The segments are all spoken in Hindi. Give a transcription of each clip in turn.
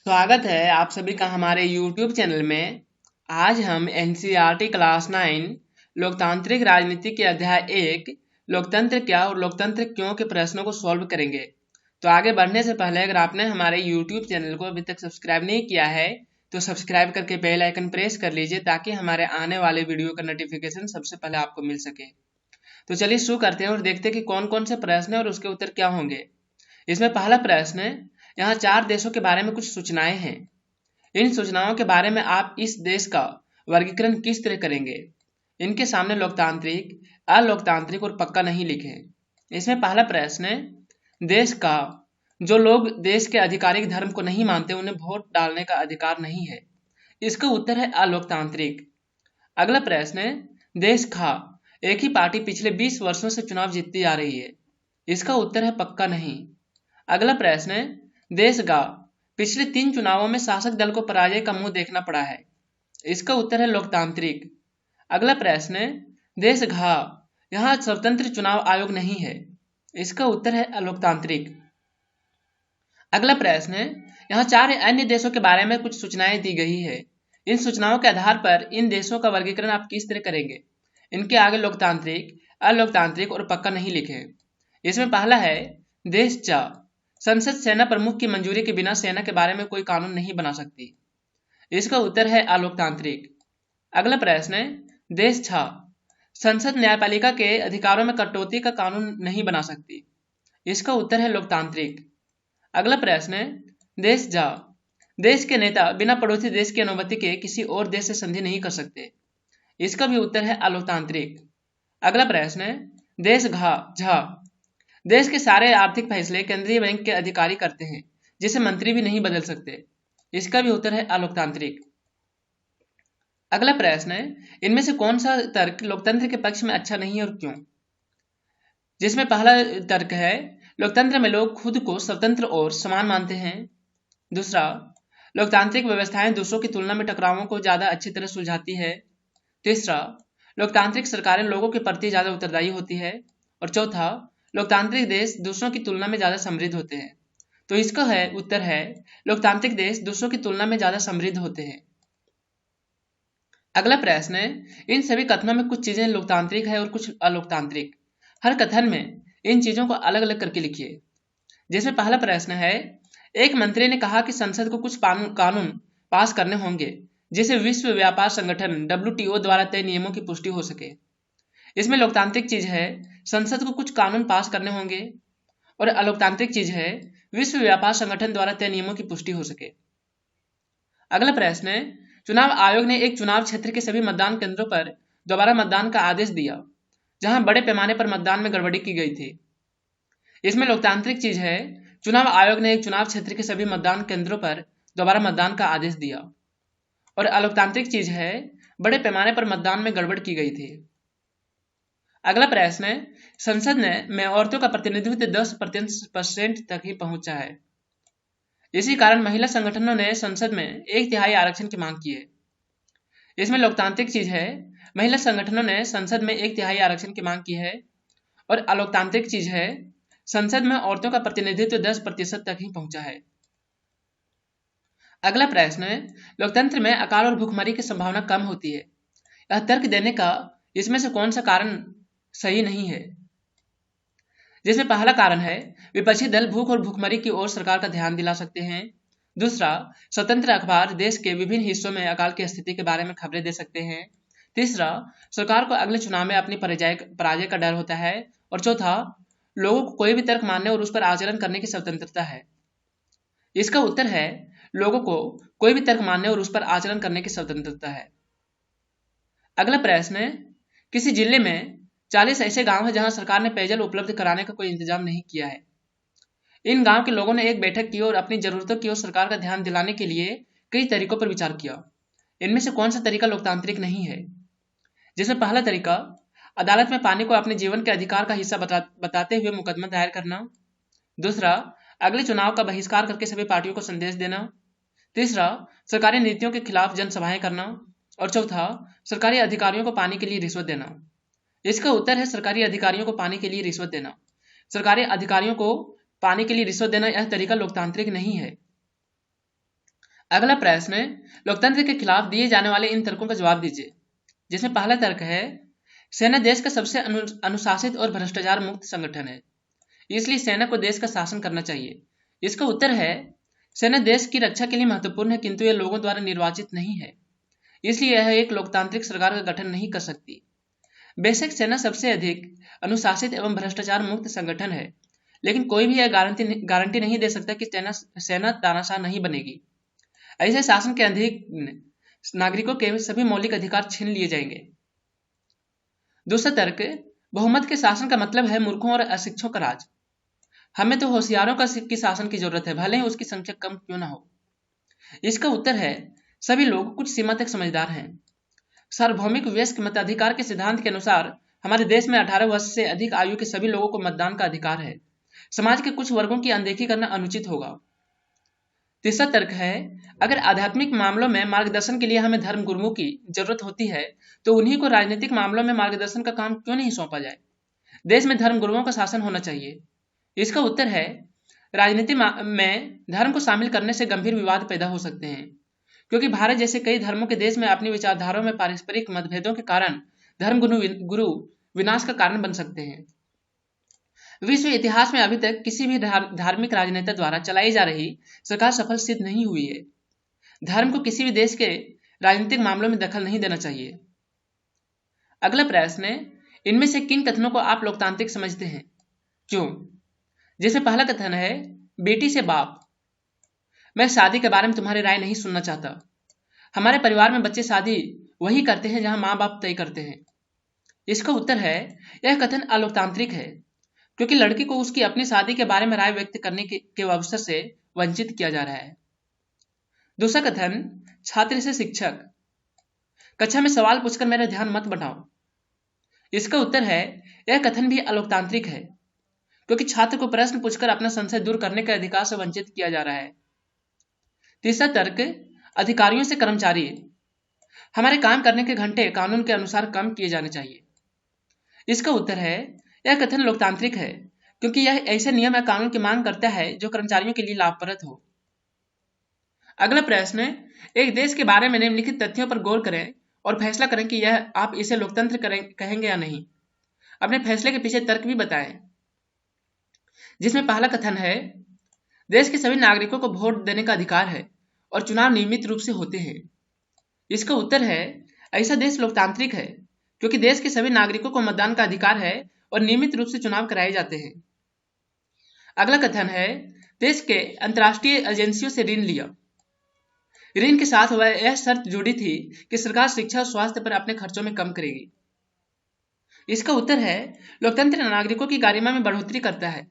स्वागत है आप सभी का हमारे YouTube चैनल में। आज हम NCERT क्लास 9 लोकतांत्रिक राजनीति के अध्याय 1 लोकतंत्र क्या और लोकतंत्र क्यों के प्रश्नों को सॉल्व करेंगे। तो आगे बढ़ने से पहले अगर आपने हमारे YouTube चैनल को अभी तक सब्सक्राइब नहीं किया है तो सब्सक्राइब करके बेल आइकन प्रेस कर लीजिए ताकि हमारे आने वाले वीडियो का नोटिफिकेशन सबसे पहले आपको मिल सके। तो चलिए शुरू करते हैं और देखते हैं कि कौन कौन से प्रश्न है और उसके उत्तर क्या होंगे। इसमें पहला प्रश्न, यहाँ 4 देशों के बारे में कुछ सूचनाएं हैं। इन सूचनाओं के बारे में आप इस देश का वर्गीकरण किस तरह करेंगे। इनके सामने लोकतांत्रिक, अलोकतांत्रिक और पक्का नहीं लिखे। इसमें पहला प्रश्न, देश का जो लोग देश के आधिकारिक धर्म को नहीं मानते उन्हें वोट डालने का अधिकार नहीं है। इसका उत्तर है अलोकतांत्रिक। अगला प्रश्न, देश का एक ही पार्टी पिछले 20 वर्षों से चुनाव जीतती आ रही है। इसका उत्तर है पक्का नहीं। अगला प्रश्न, देश का पिछले 3 चुनावों में शासक दल को पराजय का मुंह देखना पड़ा है। इसका उत्तर है लोकतांत्रिक। अगला प्रश्न, देश घा यहाँ स्वतंत्र चुनाव आयोग नहीं है। इसका उत्तर है अलोकतांत्रिक। अगला प्रश्न, यहाँ 4 अन्य देशों के बारे में कुछ सूचनाएं दी गई है। इन सूचनाओं के आधार पर इन देशों का वर्गीकरण आप किस तरह करेंगे। इनके आगे लोकतांत्रिक, अलोकतांत्रिक और पक्का नहीं लिखे। इसमें पहला है, देश चा संसद सेना प्रमुख की मंजूरी के बिना सेना के बारे में कोई कानून नहीं बना सकती। इसका उत्तर है अलोकतांत्रिक। अगला प्रश्न, देश छा संसद न्यायपालिका के अधिकारों में कटौती का कानून नहीं बना सकती। इसका उत्तर है लोकतांत्रिक। अगला प्रश्न, देश जा देश के नेता बिना पड़ोसी देश की अनुमति के किसी और देश से संधि नहीं कर सकते। इसका भी उत्तर है अलोकतांत्रिक। अगला प्रश्न, देश घा झा देश के सारे आर्थिक फैसले केंद्रीय बैंक के अधिकारी करते हैं जिसे मंत्री भी नहीं बदल सकते। इसका भी उत्तर है अलोकतांत्रिक। अगला प्रश्न, इनमें से कौन सा तर्क लोकतंत्र के पक्ष में अच्छा नहीं और क्यों। जिसमें पहला तर्क है, लोकतंत्र में लोग खुद को स्वतंत्र और समान मानते हैं। दूसरा, लोकतांत्रिक व्यवस्थाएं दूसरों की तुलना में टकरावों को ज्यादा अच्छी तरह सुलझाती है। तीसरा, लोकतांत्रिक सरकारें लोगों के प्रति ज्यादा उत्तरदायी होती है। और चौथा, लोकतांत्रिक देश दूसरों की तुलना में ज्यादा समृद्ध होते हैं। तो इसका उत्तर है लोकतांत्रिक देश दूसरों की तुलना में ज्यादा समृद्ध होते हैं। अगला प्रश्न है, इन सभी कथनों में कुछ चीजें लोकतांत्रिक है और कुछ अलोकतांत्रिक। हर कथन में इन चीजों को अलग अलग करके लिखिए। जिसमें पहला प्रश्न है, एक मंत्री ने कहा कि संसद को कुछ कानून पास करने होंगे जिसे विश्व व्यापार संगठन WTO द्वारा तय नियमों की पुष्टि हो सके। इसमें लोकतांत्रिक चीज है, संसद को कुछ कानून पास करने होंगे। और अलोकतांत्रिक चीज है, विश्व व्यापार संगठन द्वारा तय नियमों की पुष्टि हो सके। अगला प्रश्न है, चुनाव आयोग ने एक चुनाव क्षेत्र के सभी मतदान केंद्रों पर दोबारा मतदान का आदेश दिया जहां बड़े पैमाने पर मतदान में गड़बड़ी की गई थी। इसमें लोकतांत्रिक चीज है, चुनाव आयोग ने एक चुनाव क्षेत्र के सभी मतदान केंद्रों पर दोबारा मतदान का आदेश दिया। और अलोकतांत्रिक चीज है, बड़े पैमाने पर मतदान में गड़बड़ की गई थी। अगला प्रश्न है, संसद में औरतों का प्रतिनिधित्व 10% तक ही पहुंचा है। इसी कारण महिला संगठनों ने संसद में 1/3 आरक्षण की मांग की है। इसमें लोकतांत्रिक चीज है, महिला संगठनों ने संसद में 1/3 आरक्षण की मांग की है। और अलोकतांत्रिक चीज है, संसद में औरतों का प्रतिनिधित्व 10% तक ही पहुंचा है। अगला प्रश्न है, लोकतंत्र में अकाल और भूखमरी की संभावना कम होती है। यह तर्क देने का इसमें से कौन सा कारण सही नहीं है। जिसमें पहला कारण है, विपक्षी दल भूख और भूखमरी की ओर सरकार का ध्यान दिला सकते हैं। दूसरा, स्वतंत्र अखबार देश के विभिन्न हिस्सों में अकाल की स्थिति के बारे में खबरें दे सकते हैं। तीसरा, सरकार को अगले चुनाव में अपनी पराजय का डर होता है। और चौथा, लोगों को कोई भी तर्क मानने और उस पर आचरण करने की स्वतंत्रता है। इसका उत्तर है, लोगों को कोई भी तर्क मानने और उस पर आचरण करने की स्वतंत्रता है। अगला प्रश्न है, किसी जिले में 40 ऐसे गांव हैं जहां सरकार ने पेयजल उपलब्ध कराने का कोई इंतजाम नहीं किया है। इन गांव के लोगों ने एक बैठक की और अपनी जरूरतों की ओर सरकार का ध्यान दिलाने के लिए कई तरीकों पर विचार किया। इनमें से कौन सा तरीका लोकतांत्रिक नहीं है। जिसमें पहला तरीका, अदालत में पानी को अपने जीवन के अधिकार का हिस्सा बताते हुए मुकदमा दायर करना। दूसरा, अगले चुनाव का बहिष्कार करके सभी पार्टियों को संदेश देना। तीसरा, सरकारी नीतियों के खिलाफ जनसभाएं करना। और चौथा, सरकारी अधिकारियों को पानी के लिए रिश्वत देना। इसका उत्तर है, सरकारी अधिकारियों को पानी के लिए रिश्वत देना। सरकारी अधिकारियों को पानी के लिए रिश्वत देना यह तरीका लोकतांत्रिक नहीं है। अगला प्रश्न है, लोकतंत्र के खिलाफ दिए जाने वाले इन तर्कों का जवाब दीजिए। जिसमें पहला तर्क है, सेना देश का सबसे अनुशासित और भ्रष्टाचार मुक्त संगठन है, इसलिए सेना को देश का शासन करना चाहिए। इसका उत्तर है, सेना देश की रक्षा के लिए महत्वपूर्ण है, किंतु यह लोगों द्वारा निर्वाचित नहीं है, इसलिए यह एक लोकतांत्रिक सरकार का गठन नहीं कर सकती। बेशक सेना सबसे अधिक अनुशासित एवं भ्रष्टाचार मुक्त संगठन है, लेकिन कोई भी यह गारंटी नहीं दे सकता कि सेना तानाशाह नहीं बनेगी। ऐसे शासन के अधीन नागरिकों के सभी मौलिक अधिकार छीन लिए जाएंगे। दूसरा तर्क, बहुमत के शासन का मतलब है मूर्खों और अशिक्षितों का राज। हमें तो होशियारों की शासन की जरूरत है, भले ही उसकी संख्या कम क्यों ना हो। इसका उत्तर है, सभी लोग कुछ सीमा तक समझदार हैं। सार्वभौमिक वयस्क मताधिकार के सिद्धांत के अनुसार हमारे देश में 18 वर्ष से अधिक आयु के सभी लोगों को मतदान का अधिकार है। समाज के कुछ वर्गों की अनदेखी करना अनुचित होगा। तीसरा तर्क है, अगर आध्यात्मिक मामलों में मार्गदर्शन के लिए हमें धर्म गुरुओं की जरूरत होती है, तो उन्हीं को राजनीतिक मामलों में मार्गदर्शन का काम क्यों नहीं सौंपा जाए। देश में धर्म गुरुओं का शासन होना चाहिए। इसका उत्तर है, राजनीति में धर्म को शामिल करने से गंभीर विवाद पैदा हो सकते हैं, क्योंकि भारत जैसे कई धर्मों के देश में अपनी विचारधाराओं में पारस्परिक मतभेदों के कारण धर्म गुरु विनाश का कारण बन सकते हैं। विश्व इतिहास में अभी तक किसी भी धार्मिक राजनेता द्वारा चलाई जा रही सरकार सफल सिद्ध नहीं हुई है। धर्म को किसी भी देश के राजनीतिक मामलों में दखल नहीं देना चाहिए। अगला प्रश्न है, इनमें से किन कथनों को आप लोकतांत्रिक समझते हैं, क्यों? जिसमें पहला कथन है, बेटी से बाप। मैं शादी के बारे में तुम्हारी राय नहीं सुनना चाहता। हमारे परिवार में बच्चे शादी वही करते हैं जहां माँ बाप तय करते हैं। इसका उत्तर है, यह कथन अलोकतांत्रिक है, क्योंकि लड़की को उसकी अपनी शादी के बारे में राय व्यक्त करने के अवसर से वंचित किया जा रहा है। दूसरा कथन, छात्र से शिक्षक। कक्षा में सवाल पूछकर मेरा ध्यान मत बढ़ाओ। इसका उत्तर है, यह कथन भी अलोकतांत्रिक है, क्योंकि छात्र को प्रश्न पूछकर अपना संशय दूर करने के अधिकार से वंचित किया जा रहा है। तीसरा तर्क, अधिकारियों से कर्मचारी। हमारे काम करने के घंटे कानून के अनुसार कम किए जाने चाहिए। इसका उत्तर है, यह कथन लोकतांत्रिक है, क्योंकि यह ऐसे नियम या कानून की मांग करता है जो कर्मचारियों के लिए लाभप्रद हो। अगला प्रश्न है, एक देश के बारे में निम्नलिखित तथ्यों पर गौर करें और फैसला करें कि यह आप इसे लोकतंत्र कहेंगे या नहीं। अपने फैसले के पीछे तर्क भी बताएं। जिसमें पहला कथन है, देश के सभी नागरिकों को वोट देने का अधिकार है और चुनाव नियमित रूप से होते हैं। इसका उत्तर है, ऐसा देश लोकतांत्रिक है, क्योंकि देश के सभी नागरिकों को मतदान का अधिकार है और नियमित रूप से चुनाव कराए जाते हैं। अगला कथन है, देश के अंतर्राष्ट्रीय एजेंसियों से ऋण लिया। ऋण के साथ वह यह शर्त जुड़ी थी कि सरकार शिक्षा और स्वास्थ्य पर अपने खर्चों में कम करेगी। इसका उत्तर है, लोकतंत्र नागरिकों की गरिमा में बढ़ोतरी करता है।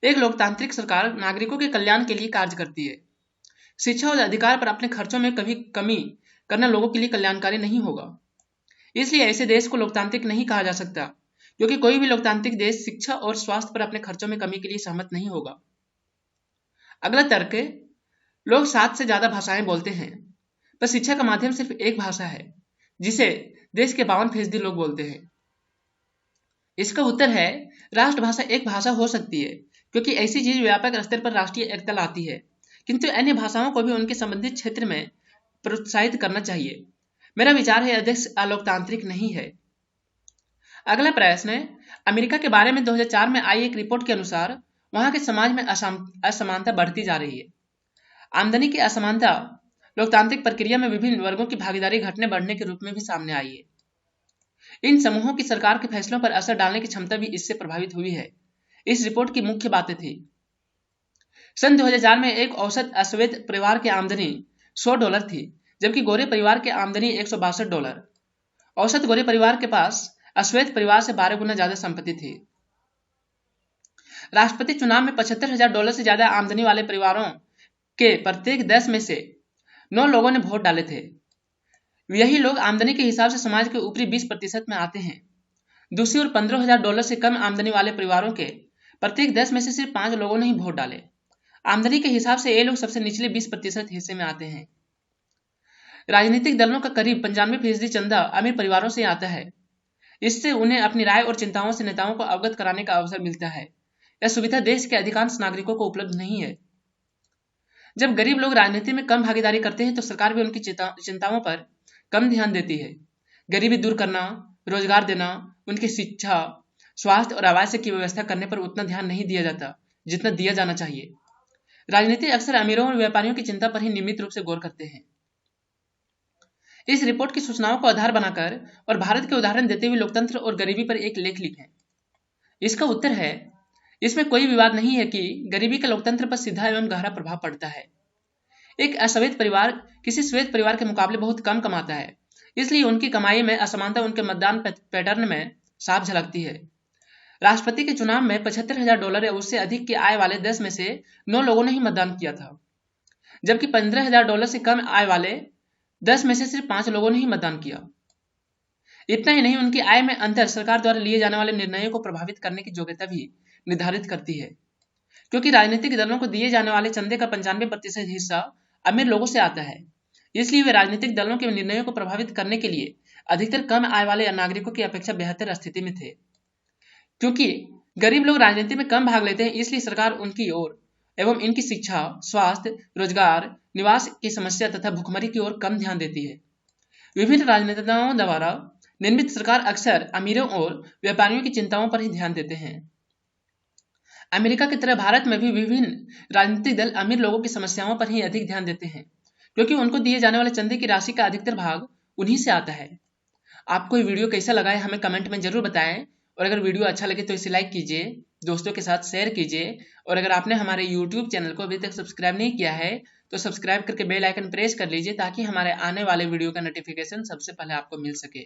एक लोकतांत्रिक सरकार नागरिकों के कल्याण के लिए कार्य करती है। शिक्षा और अधिकार पर अपने खर्चों में कभी कमी करना लोगों के लिए कल्याणकारी नहीं होगा। इसलिए ऐसे देश को लोकतांत्रिक नहीं कहा जा सकता, क्योंकि कोई भी लोकतांत्रिक देश शिक्षा और स्वास्थ्य पर अपने खर्चों में कमी के लिए सहमत नहीं होगा। अगला तर्क, लोग 7 से ज्यादा भाषाएं बोलते हैं, पर शिक्षा का माध्यम सिर्फ एक भाषा है, जिसे देश के 52% लोग बोलते हैं। इसका उत्तर है, राष्ट्रभाषा एक भाषा हो सकती है, क्योंकि ऐसी चीज व्यापक स्तर पर राष्ट्रीय एकता लाती है, किंतु अन्य भाषाओं को भी उनके संबंधित क्षेत्र में प्रोत्साहित करना चाहिए। मेरा विचार है, यह अलोकतांत्रिक नहीं है। अगला प्रश्न है, अमेरिका के बारे में 2004 में आई एक रिपोर्ट के अनुसार वहां के समाज में असमानता बढ़ती जा रही है। आमदनी की असमानता लोकतांत्रिक प्रक्रिया में विभिन्न वर्गों की भागीदारी घटने बढ़ने के रूप में भी सामने आई है। इन समूहों की सरकार के फैसलों पर असर डालने की क्षमता भी इससे प्रभावित हुई है। इस रिपोर्ट की मुख्य बातें थी, सन 2004 में एक औसत अश्वेत परिवार की आमदनी $100 थी, जबकि गोरे परिवार की आमदनी $162। औसत गोरे परिवार के पास अश्वेत परिवार से 12 गुना ज्यादा संपत्ति थी। राष्ट्रपति चुनाव में $75,000 से ज्यादा आमदनी वाले परिवारों के प्रत्येक 10 में से 9 लोगों ने वोट डाले थे। यही लोग आमदनी के हिसाब से समाज के ऊपरी 20% में आते हैं। दूसरी ओर $15,000 से कम आमदनी वाले परिवारों के प्रत्येक 10 में से सिर्फ 5 लोगों ने ही वोट डाले। आमदनी के हिसाब से ये लोग सबसे निचले 20% हिस्से में आते हैं। राजनीतिक दलों का करीब 95% चंदा अमीर परिवारों से आता है। इससे उन्हें अपनी राय और चिंताओं से नेताओं को अवगत कराने का अवसर मिलता है। यह सुविधा देश के अधिकांश नागरिकों को उपलब्ध नहीं है। जब गरीब लोग राजनीति में कम भागीदारी करते हैं तो सरकार भी उनकी चिंताओं पर कम ध्यान देती है। गरीबी दूर करना, रोजगार देना, उनकी शिक्षा, स्वास्थ्य और आवास की व्यवस्था करने पर उतना ध्यान नहीं दिया जाता जितना दिया जाना चाहिए। राजनीति अक्सर अमीरों और व्यापारियों की चिंता पर ही नियमित रूप से गौर करते हैं। इस रिपोर्ट की सूचनाओं को आधार बनाकर और भारत के उदाहरण देते हुए लोकतंत्र और गरीबी पर एक लेख लिखें। इसका उत्तर है, इसमें कोई विवाद नहीं है कि गरीबी का लोकतंत्र पर सीधा एवं गहरा प्रभाव पड़ता है। एक अश्वेत परिवार किसी श्वेत परिवार के मुकाबले बहुत कम कमाता है, इसलिए उनकी कमाई में असमानता उनके मतदान पैटर्न में साफ झलकती है। राष्ट्रपति के चुनाव में $75,000 या उससे अधिक की आय वाले 10 में से 9 लोगों ने ही मतदान किया था, जबकि $15,000 से कम आय वाले 10 में से सिर्फ 5 लोगों ने ही मतदान किया। इतना ही नहीं, उनकी आय में अंतर सरकार द्वारा लिए जाने वाले निर्णयों को प्रभावित करने की योग्यता भी निर्धारित करती है, क्योंकि राजनीतिक दलों को दिए जाने वाले चंदे का 95% हिस्सा अमीर लोगों से आता है। इसलिए वे राजनीतिक दलों के निर्णयों को प्रभावित करने के लिए अधिकतर कम आय वाले नागरिकों की अपेक्षा बेहतर स्थिति में थे। क्योंकि गरीब लोग राजनीति में कम भाग लेते हैं, इसलिए सरकार उनकी ओर एवं इनकी शिक्षा, स्वास्थ्य, रोजगार, निवास की समस्या तथा भुखमरी की ओर कम ध्यान देती है। विभिन्न राजनेताओं द्वारा निर्मित सरकार अक्सर अमीरों और व्यापारियों की चिंताओं पर ही ध्यान देते हैं। अमेरिका की तरह भारत में भी विभिन्न राजनीतिक दल अमीर लोगों की समस्याओं पर ही अधिक ध्यान देते हैं, क्योंकि उनको दिए जाने वाले चंदे की राशि का अधिकतर भाग उन्हीं से आता है। आपको ये वीडियो कैसा लगा है हमें कमेंट में जरूर बताएं, और अगर वीडियो अच्छा लगे तो इसे लाइक कीजिए, दोस्तों के साथ शेयर कीजिए, और अगर आपने हमारे YouTube चैनल को अभी तक सब्सक्राइब नहीं किया है तो सब्सक्राइब करके बेल आइकन प्रेस कर लीजिए, ताकि हमारे आने वाले वीडियो का नोटिफिकेशन सबसे पहले आपको मिल सके।